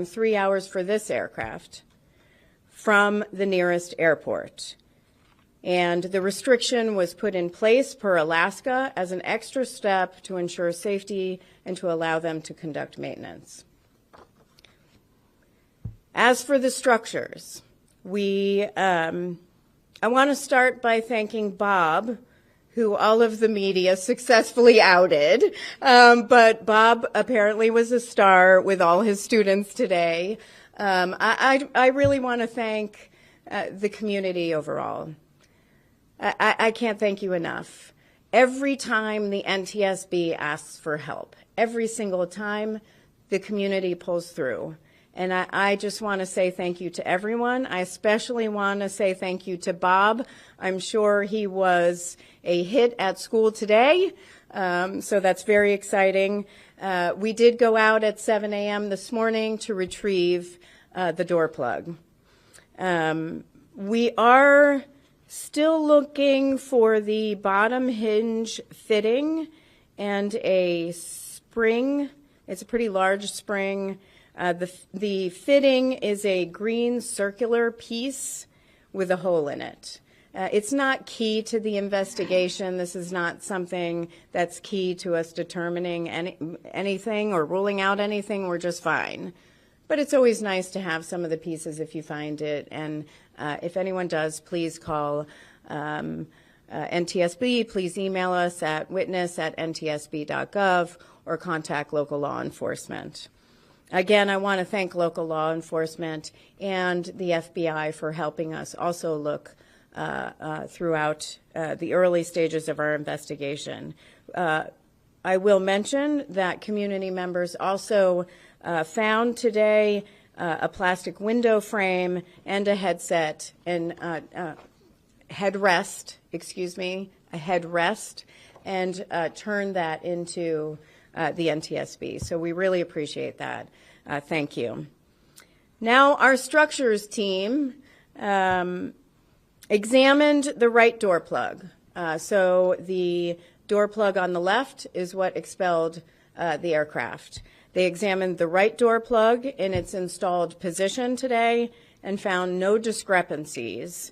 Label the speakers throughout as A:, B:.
A: 3 hours for this aircraft from the nearest airport. And the restriction was put in place per Alaska as an extra step to ensure safety and to allow them to conduct maintenance. As for the structures, I want to start by thanking Bob, who all of the media successfully outed. But Bob apparently was a star with all his students today. I really want to thank the community overall. I can't thank you enough. Every time the NTSB asks for help, every single time the community pulls through. And I just want to say thank you to everyone. I especially want to say thank you to Bob. I'm sure he was a hit at school today, so that's very exciting. We did go out at 7 a.m. this morning to retrieve the door plug. We are still looking for the bottom hinge fitting and a spring. It's a pretty large spring. The fitting is a green circular piece with a hole in it. It's not key to the investigation. This is not something that's key to us determining anything or ruling out anything. We're just fine. But it's always nice to have some of the pieces if you find it. And if anyone does, please call NTSB. Please email us at witness@ntsb.gov or contact local law enforcement. Again, I want to thank local law enforcement and the FBI for helping us also look throughout the early stages of our investigation. I will mention that community members also found today a plastic window frame and a headset and headrest, and turned that into the NTSB. So we really appreciate that. Thank you. Now our structures team examined the right door plug. So the door plug on the left is what expelled the aircraft. They examined the right door plug in its installed position today and found no discrepancies.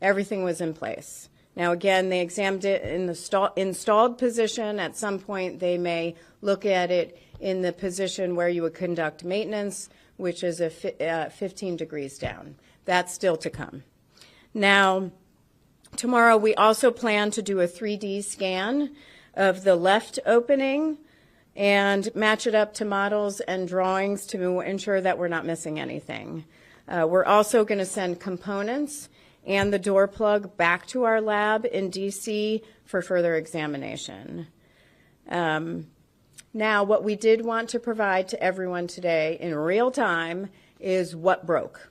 A: Everything was in place. Now, again, they examined it in the installed position. At some point, they may look at it in the position where you would conduct maintenance, which is 15 degrees down. That's still to come. Now, tomorrow, we also plan to do a 3D scan of the left opening and match it up to models and drawings to ensure that we're not missing anything. We're also going to send components and the door plug back to our lab in DC for further examination. Now, what we did want to provide to everyone today in real time is what broke.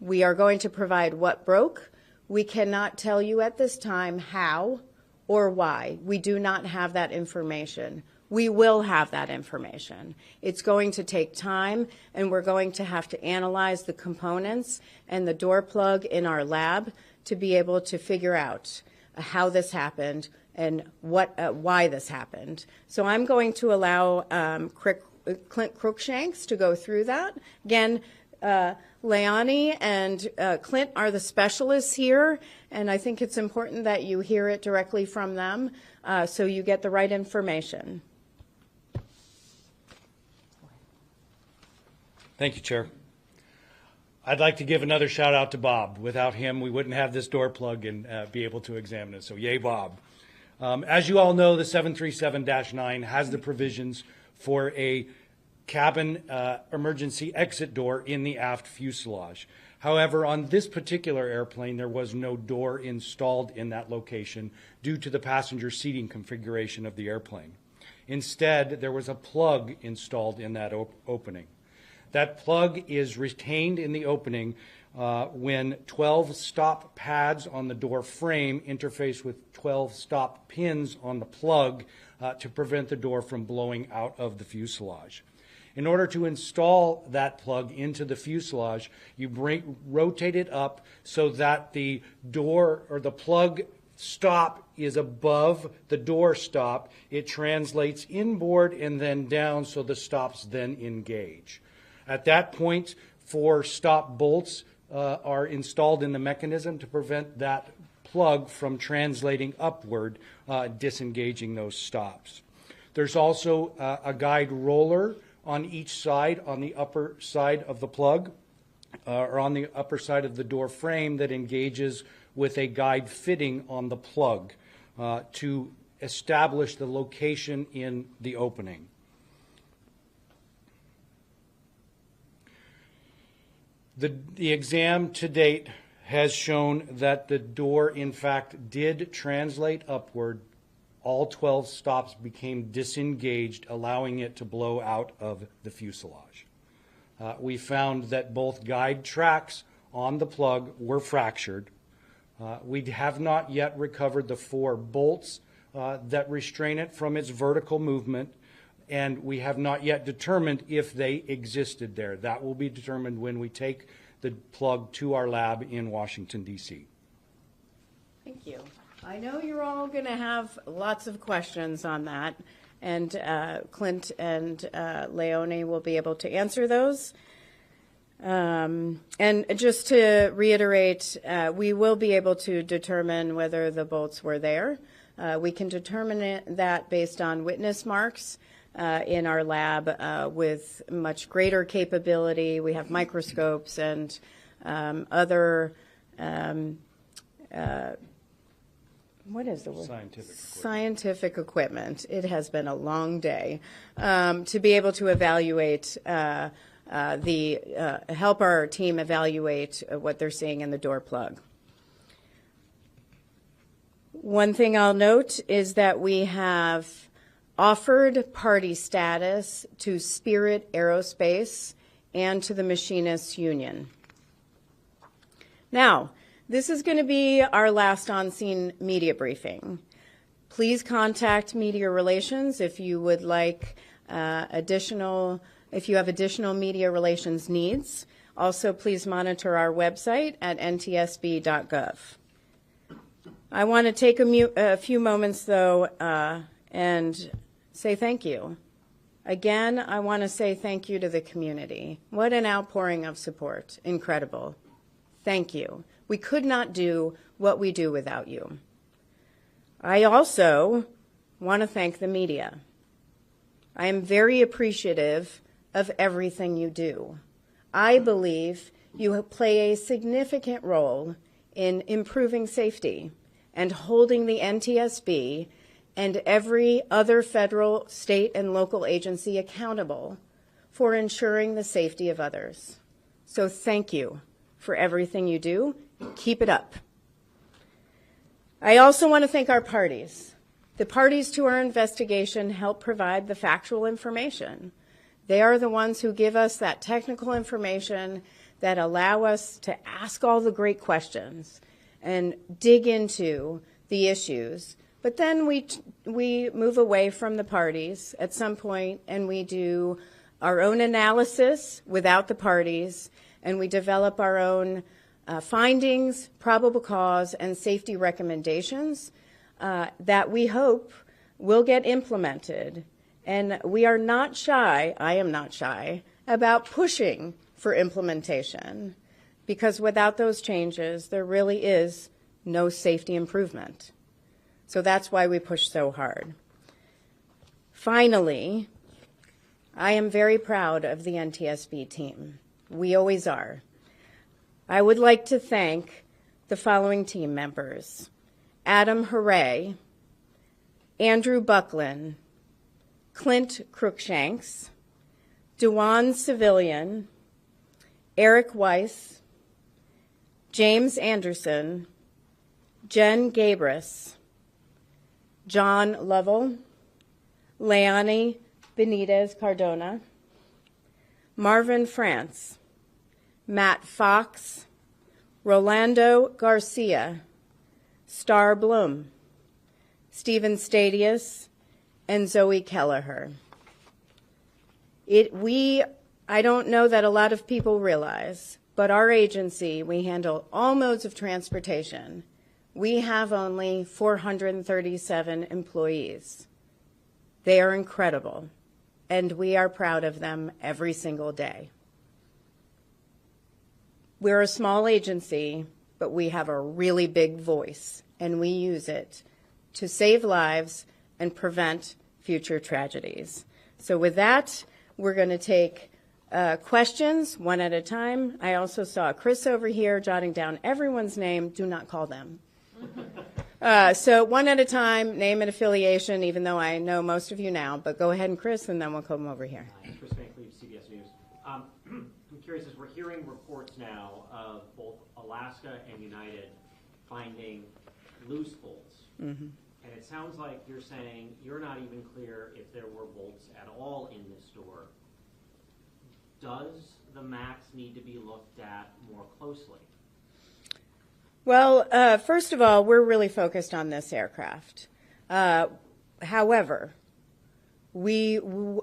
A: We are going to provide what broke. We cannot tell you at this time how or why. We do not have that information. We will have that information. It's going to take time, and we're going to have to analyze the components and the door plug in our lab to be able to figure out how this happened and why this happened. So I'm going to allow Clint Crookshanks to go through that. Again, Leonie and Clint are the specialists here, and I think it's important that you hear it directly from them so you get the right information.
B: Thank you, Chair. I'd like to give another shout out to Bob. Without him, we wouldn't have this door plug and be able to examine it. So yay, Bob. As you all know, the 737-9 has the provisions for a cabin emergency exit door in the aft fuselage. However, on this particular airplane, there was no door installed in that location due to the passenger seating configuration of the airplane. Instead, there was a plug installed in that opening. That plug is retained in the opening when 12 stop pads on the door frame interface with 12 stop pins on the plug to prevent the door from blowing out of the fuselage. In order to install that plug into the fuselage, you rotate it up so that the door or the plug stop is above the door stop. It translates inboard and then down so the stops then engage. At that point, 4 stop bolts are installed in the mechanism to prevent that plug from translating upward, disengaging those stops. There's also a guide roller on each side, on the upper side of the plug, or on the upper side of the door frame that engages with a guide fitting on the plug to establish the location in the opening. The exam to date has shown that the door, in fact, did translate upward. All 12 stops became disengaged, allowing it to blow out of the fuselage. We found that both guide tracks on the plug were fractured. We have not yet recovered the 4 bolts that restrain it from its vertical movement, and we have not yet determined if they existed there. That will be determined when we take the plug to our lab in Washington, D.C.
A: Thank you. I know you're all going to have lots of questions on that, and Clint and Leone will be able to answer those. And just to reiterate, we will be able to determine whether the bolts were there. We can determine that based on witness marks in our lab with much greater capability. We have microscopes and other what is the word? Scientific equipment. It has been a long day to be able to evaluate help our team evaluate what they're seeing in the door plug. One thing I'll note is that we have offered party status to Spirit Aerospace and to the Machinists Union. Now, this is going to be our last on-scene media briefing. Please contact Media Relations if you would like if you have additional media relations needs. Also, please monitor our website at ntsb.gov. I want to take a few moments, though, and say thank you. Again, I want to say thank you to the community. What an outpouring of support. Incredible. Thank you. We could not do what we do without you. I also want to thank the media. I am very appreciative of everything you do. I believe you play a significant role in improving safety and holding the NTSB and every other federal, state, and local agency accountable for ensuring the safety of others. So thank you for everything you do. Keep it up. I also want to thank our parties. The parties to our investigation help provide the factual information. They are the ones who give us that technical information that allow us to ask all the great questions and dig into the issues. But then we move away from the parties at some point and we do our own analysis without the parties, and we develop our own findings, probable cause, and safety recommendations that we hope will get implemented. And we are not shy, I am not shy, about pushing for implementation, because without those changes, there really is no safety improvement. So that's why we push so hard. Finally, I am very proud of the NTSB team. We always are. I would like to thank the following team members: Adam Hooray, Andrew Buckland, Clint Crookshanks, Dewan Civilian, Eric Weiss, James Anderson, Jen Gabris, John Lovell, Leonie Benitez Cardona, Marvin France, Matt Fox, Rolando Garcia, Star Bloom, Stephen Stadius, and Zoe Kelleher. I don't know that a lot of people realize, but our agency, we handle all modes of transportation. We have only 437 employees. They are incredible, and we are proud of them every single day. We're a small agency, but we have a really big voice, and we use it to save lives and prevent future tragedies. So with that, we're going to take questions one at a time. I also saw Chris over here jotting down everyone's name. Do not call them. So one at a time, name and affiliation, even though I know most of you now. But go ahead and Chris, and then we'll come over here.
C: Chris Van Cleve, CBS News. I'm curious, as we're hearing reports now of both Alaska and United finding loose bolts, and it sounds like you're saying you're not even clear if there were bolts at all in this door. Does the MAX need to be looked at more closely?
A: Well, first of all, we're really focused on this aircraft. However, we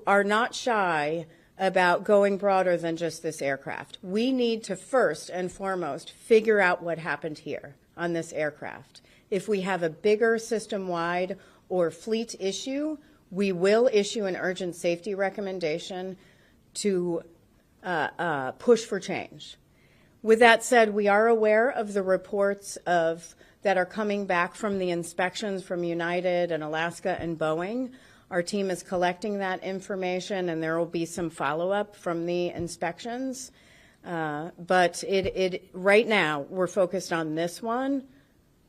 A: are not shy about going broader than just this aircraft. We need to first and foremost figure out what happened here on this aircraft. If we have a bigger system-wide or fleet issue, we will issue an urgent safety recommendation to push for change. With that said, we are aware of the reports that are coming back from the inspections from United and Alaska and Boeing. Our team is collecting that information, and there will be some follow-up from the inspections. But right now, we're focused on this one,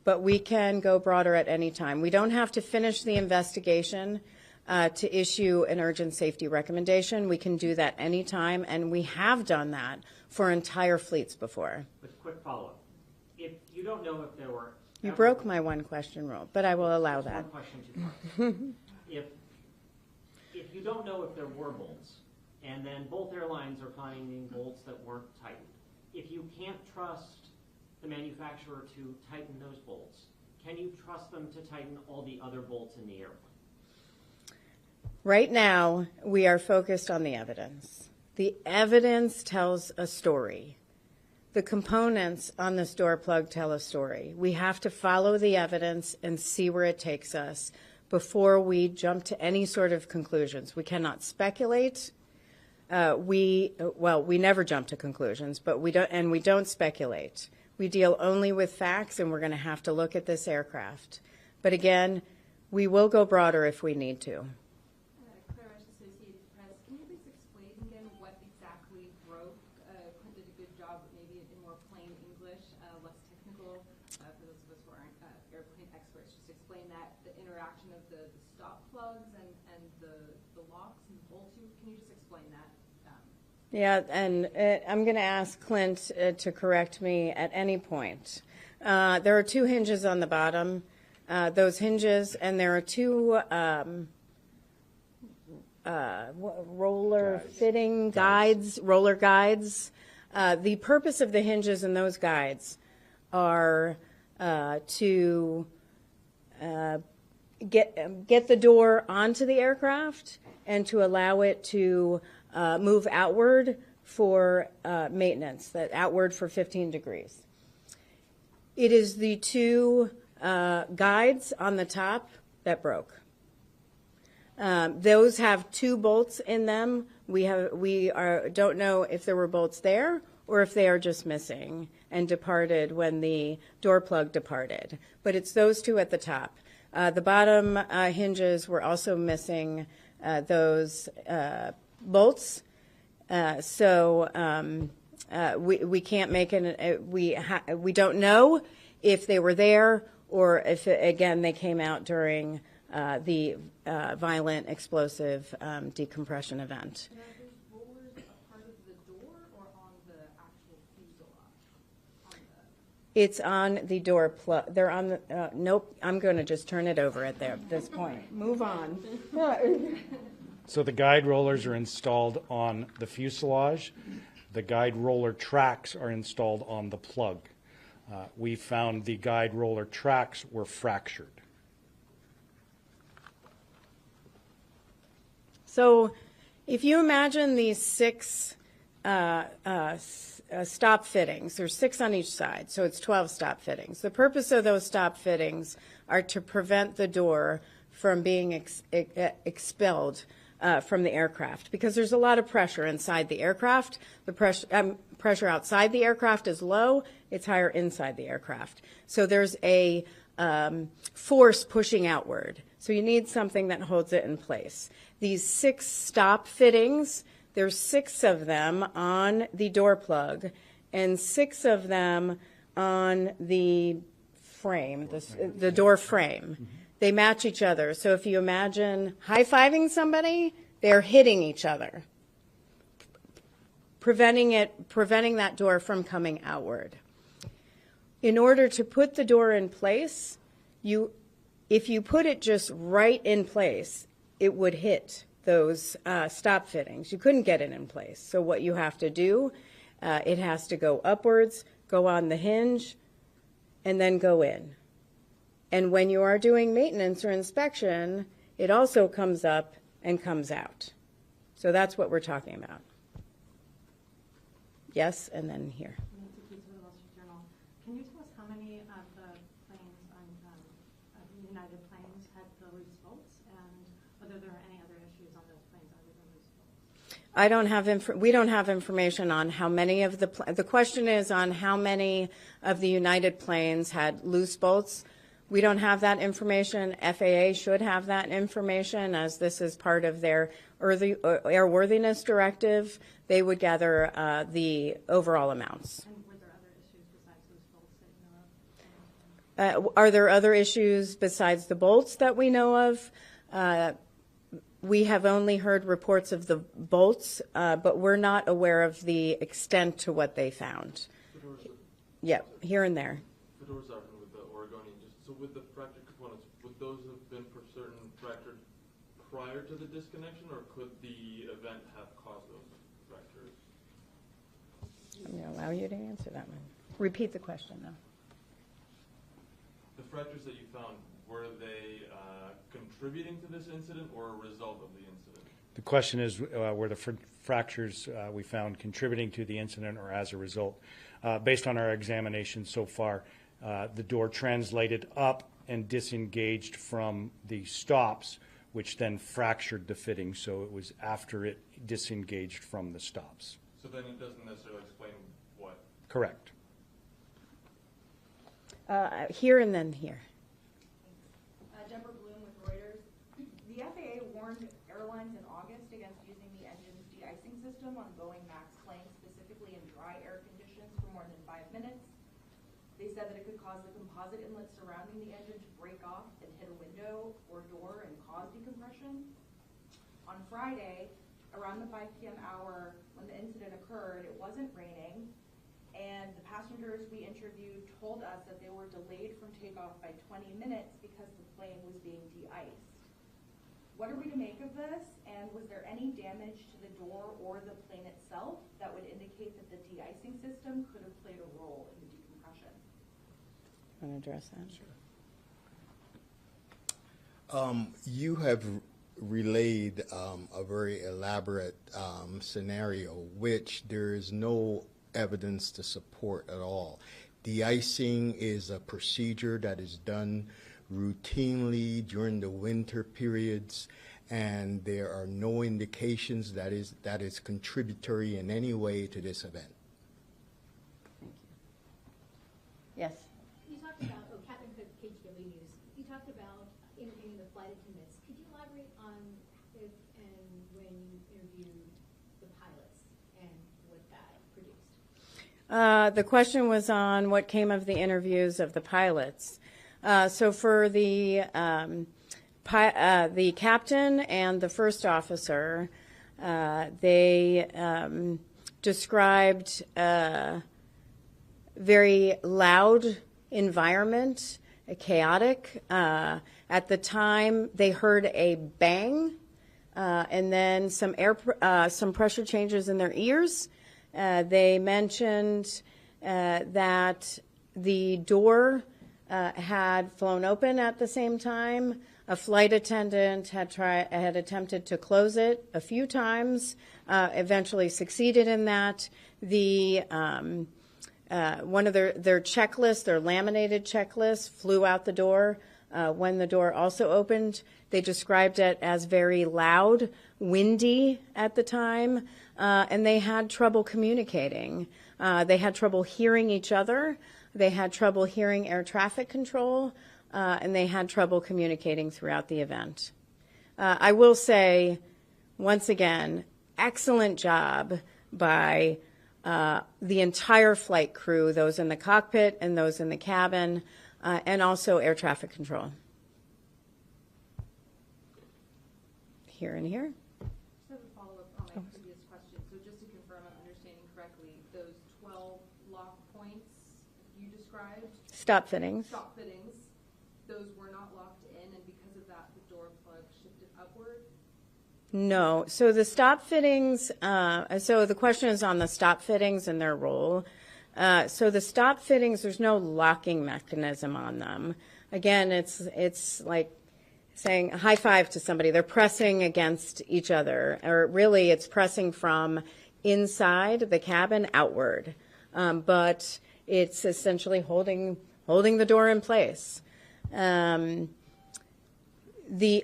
A: but we can go broader at any time. We don't have to finish the investigation to issue an urgent safety recommendation. We can do that anytime, and we have done that for entire fleets before.
C: With quick follow-up, if you don't know if there were...
A: You broke my one-question rule, but I will allow that.
C: One question too far. If you don't know if there were bolts, and then both airlines are finding bolts that weren't tightened, if you can't trust the manufacturer to tighten those bolts, can you trust them to tighten all the other bolts in the airplane?
A: Right now, we are focused on the evidence. The evidence tells a story. The components on this door plug tell a story. We have to follow the evidence and see where it takes us before we jump to any sort of conclusions. We cannot speculate. We never jump to conclusions, but we don't speculate. We deal only with facts, and we're going to have to look at this aircraft. But again, we will go broader if we need to.
D: Can you please explain again what exactly broke? Clint did a good job, maybe in more plain English, less technical, for those of us who aren't airplane experts. Just explain that, the interaction of the stop plugs and the locks and the bolts. Can you just explain that?
A: Yeah, and I'm going to ask Clint to correct me at any point. There are two hinges on the bottom. Those hinges, and there are two roller fitting guides, roller guides. The purpose of the hinges and those guides are to get the door onto the aircraft and to allow it to move outward for maintenance, that outward for 15 degrees. It is the two guides on the top that broke. Those have two bolts in them. We don't know if there were bolts there or if they are just missing and departed when the door plug departed. But it's those two at the top. The bottom hinges were also missing those bolts. So we can't make we don't know if they were there or if, again, they came out during the violent explosive decompression event.
D: And are those rollers a part of the door or on the actual fuselage?
A: It's on the door plug. They're on the, nope, I'm going to just turn it over at this point. Move on.
B: So the guide rollers are installed on the fuselage. The guide roller tracks are installed on the plug. We found the guide roller tracks were fractured.
A: So if you imagine these six stop fittings, there's 6 on each side, so it's 12 stop fittings. The purpose of those stop fittings are to prevent the door from being expelled from the aircraft, because there's a lot of pressure inside the aircraft. The pressure outside the aircraft is low. It's higher inside the aircraft. So there's a force pushing outward. So you need something that holds it in place. These 6 stop fittings, there's 6 of them on the door plug and 6 of them on the frame, the door frame. They match each other. So if you imagine high-fiving somebody, they're hitting each other, preventing that door from coming outward. In order to put the door in place, if you put it just right in place, it would hit those stop fittings. You couldn't get it in place. So what you have to do, it has to go upwards, go on the hinge, and then go in. And when you are doing maintenance or inspection, it also comes up and comes out. So that's what we're talking about. Yes, and then here.
E: Can you tell us how many of the planes on United planes had the loose bolts, and whether there are any other issues on those planes other than loose bolts?
A: I don't have we don't have information on how many of the question is on how many of the United planes had loose bolts. We don't have that information. FAA should have that information, as this is part of their airworthiness directive. They would gather the overall amounts.
E: And were there other issues besides loose bolts that you know of?
A: Are there other issues besides the bolts that we know of? We have only heard reports of the bolts, but we're not aware of the extent to what they found. Yeah, here and there.
F: Fedor's argument with the Oregonian, so with the fractured components, would those have been for certain fractured prior to the disconnection, or could the event have caused those fractures?
A: I'm going to allow you to answer that one. Repeat the question, though.
F: The fractures that you found, were they contributing to this incident or a result of the incident?
B: The question is, were the fractures we found contributing to the incident or as a result? Based on our examination so far, the door translated up and disengaged from the stops, which then fractured the fitting. So it was after it disengaged from the stops.
F: So then it doesn't necessarily explain what?
B: Correct.
A: Here and then here.
G: Jennifer Bloom with Reuters. The FAA warned airlines in August against using the engine's de-icing system on Boeing MAX planes, specifically in dry air conditions, for more than 5 minutes. They said that it could cause the composite inlet surrounding the engine to break off and hit a window or door and cause decompression. On Friday, around the 5 p.m. hour when the incident occurred, it wasn't raining, and the passengers we interviewed told us that they were delayed from takeoff by 20 minutes because the plane was being de-iced. What are we to make of this, and was there any damage to the door or the plane itself that would indicate that the de-icing system could have played a role in the decompression?
A: Want to address that?
H: Sure. You have relayed a very elaborate scenario, which there is no evidence to support at all. De-icing is a procedure that is done routinely during the winter periods, and there are no indications that is contributory in any way to this event.
A: Yes.
I: You talked about, Captain Cook, KGW News, you talked about interviewing the flight attendants. Could you elaborate on if and when you interviewed the pilots and what that produced?
A: The question was on what came of the interviews of the pilots. So for the captain and the first officer, they described very loud environment, chaotic. At the time, they heard a bang, and then some pressure changes in their ears. They mentioned that the door had flown open at the same time. A flight attendant had attempted to close it a few times, eventually succeeded in that. The one of their checklists, their laminated checklist, flew out the door when the door also opened. They described it as very loud, windy at the time, and they had trouble communicating. They had trouble hearing each other. They had trouble hearing air traffic control, and they had trouble communicating throughout the event. I will say, once again, excellent job by the entire flight crew, those in the cockpit and those in the cabin, and also air traffic control. Here and here.
D: Just have a follow-up on my previous question. So just to confirm I'm understanding correctly, those 12 lock points you described,
A: Stop fittings.
D: those were not locked in, and because of that, the door plug shifted upward?
A: No. So the stop fittings, so the question is on the stop fittings and their role. So the stop fittings, there's no locking mechanism on them. Again, it's like saying a high five to somebody. They're pressing against each other, or really it's pressing from inside the cabin outward. But it's essentially holding the door in place. The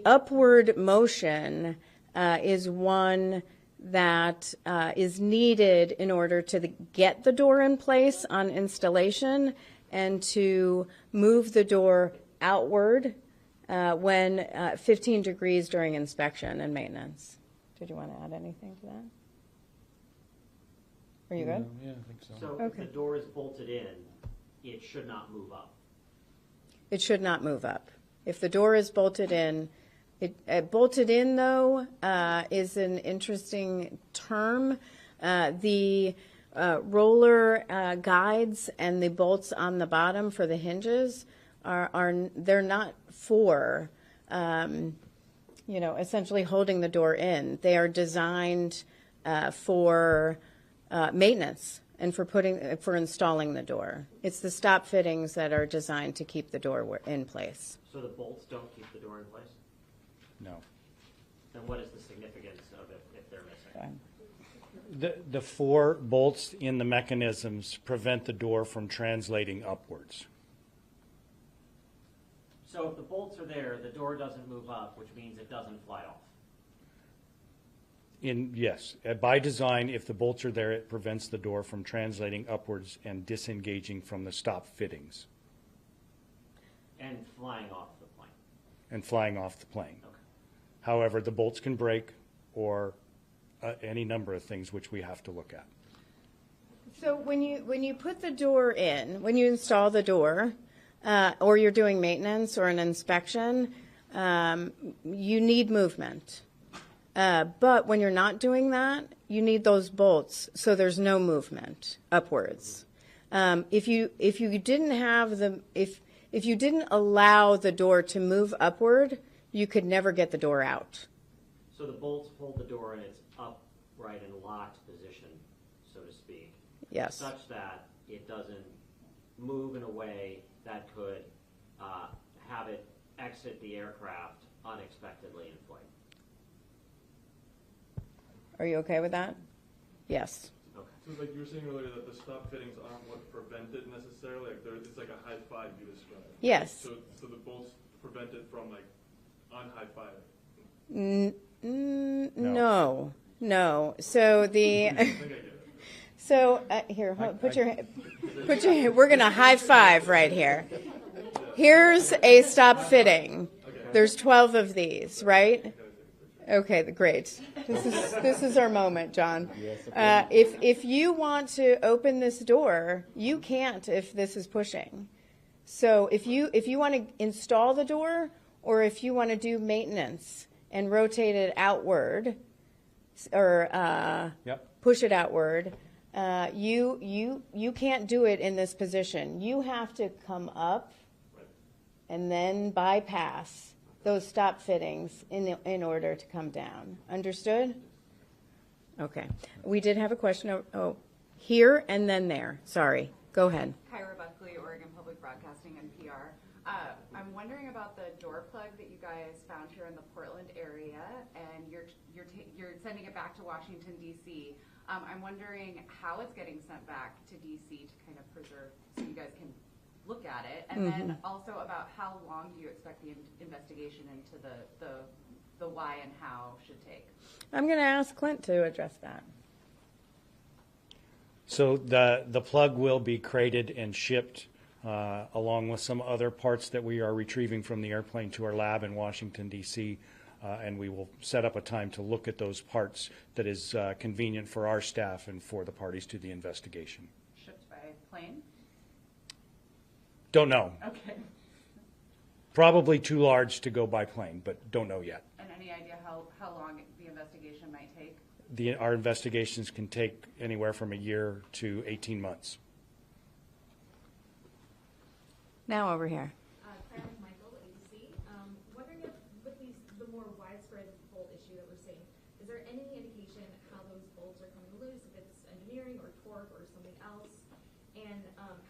A: upward motion is one that is needed in order to get the door in place on installation and to move the door outward when 15 degrees during inspection and maintenance. Did you want to add anything to that? Are you good?
B: Yeah, I think so.
C: So if
A: Okay.
C: the door is bolted in, it should not move up.
A: It should not move up. If the door is bolted in, bolted in, though, is an interesting term. The roller guides and the bolts on the bottom for the hinges they're not for, essentially holding the door in. They are designed for maintenance and for installing the door. It's the stop fittings that are designed to keep the door in place.
C: So the bolts don't keep the door in place?
B: No.
C: Then what is the significance of it if they're missing?
B: The 4 bolts in the mechanisms prevent the door from translating upwards.
C: So if the bolts are there, the door doesn't move up, which means it doesn't fly off.
B: Yes, by design, if the bolts are there, it prevents the door from translating upwards and disengaging from the stop fittings
C: And flying off the plane.
B: and flying off the plane.
C: Okay.
B: However, the bolts can break or any number of things which we have to look at.
A: So when you put the door in, when you install the door, or you're doing maintenance or an inspection, you need movement. But when you're not doing that, you need those bolts so there's no movement upwards. If you didn't allow the door to move upward, you could never get the door out.
C: So the bolts hold the door in its upright and locked position, so to speak.
A: Yes.
C: Such that it doesn't move in a way that could have it exit the aircraft unexpectedly in flight.
A: Are you okay with that? Yes.
C: Okay.
F: So like you were saying earlier that the stop fittings aren't what prevent it necessarily, like it's like a high five you described.
A: Yes.
F: So the bolts prevent it from like on-high five.
A: No. So the
F: I think I get it.
A: so here, we're gonna high five right here. Here's a stop fitting. There's 12 of these, right? Okay, great. This is our moment, John. If you want to open this door, you can't if this is pushing. So if you want to install the door, or if you want to do maintenance and rotate it outward, or push it outward, you can't do it in this position. You have to come up and then bypass those stop fittings in order to come down. Understood? Okay. We did have a question. Here and then there. Sorry. Go ahead.
J: Kyra Buckley, Oregon Public Broadcasting, NPR. I'm wondering about the door plug that you guys found here in the Portland area, and you're sending it back to Washington, D.C. I'm wondering how it's getting sent back to D.C. to kind of preserve, so you guys can look at it? And then also about how long do you expect the investigation into the why and how should take?
A: I'm going to ask Clint to address that.
B: So the plug will be crated and shipped along with some other parts that we are retrieving from the airplane to our lab in Washington, D.C., and we will set up a time to look at those parts that is convenient for our staff and for the parties to the investigation.
J: Shipped by plane?
B: Don't know.
J: Okay.
B: Probably too large to go by plane, but don't know yet.
J: And any idea how long the investigation might take?
B: Our investigations can take anywhere from a year to 18 months.
A: Now over here.
K: Claire Michael, ABC. Wondering if with the more widespread bolt issue that we're seeing, is there any indication how those bolts are coming loose, if it's engineering or torque or something else? And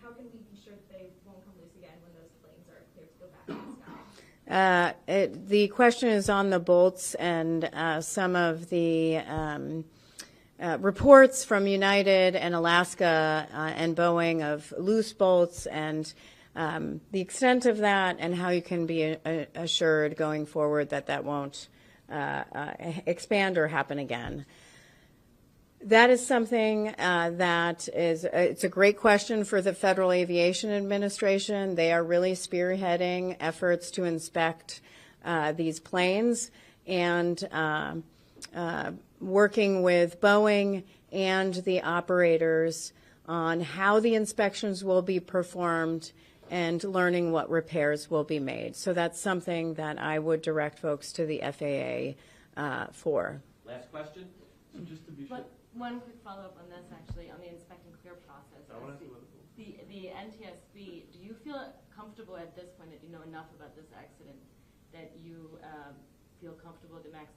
K: how can we be sure that they won't come loose again when those planes are cleared to go back in the sky?
A: The question is on the bolts and some of the reports from United and Alaska and Boeing of loose bolts and the extent of that and how you can be assured going forward that that won't expand or happen again. That is something it's a great question for the Federal Aviation Administration. They are really spearheading efforts to inspect these planes and working with Boeing and the operators on how the inspections will be performed and learning what repairs will be made. So that's something that I would direct folks to the FAA for.
C: Last question?
F: So just to be sure.
L: One quick follow-up on this, actually, on the inspect and clear process. The NTSB, do you feel comfortable at this point that you know enough about this accident that you feel comfortable the MAX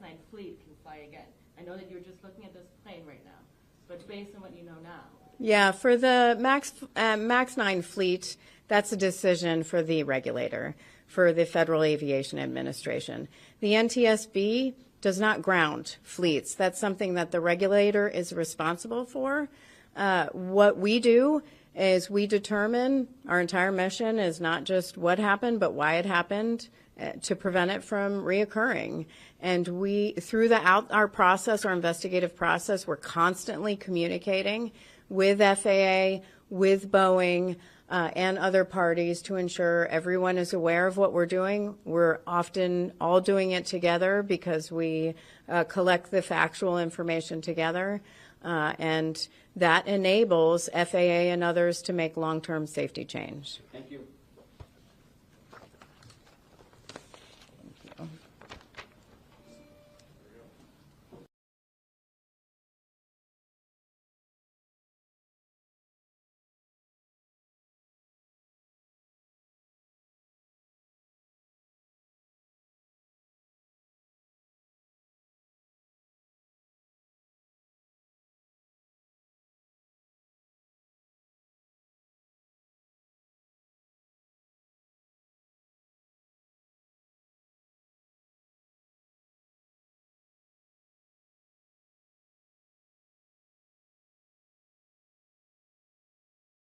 L: 9 fleet can fly again? I know that you're just looking at this plane right now, but based on what you know now.
A: Yeah, for the MAX 9 fleet, that's a decision for the regulator, for the Federal Aviation Administration. The NTSB does not ground fleets. That's something that the regulator is responsible for. What we do is we determine our entire mission is not just what happened, but why it happened to prevent it from reoccurring. And we, through our process, our investigative process, we're constantly communicating with FAA, with Boeing, and other parties to ensure everyone is aware of what we're doing. We're often all doing it together because we collect the factual information together, and that enables FAA and others to make long-term safety change.
C: Thank you.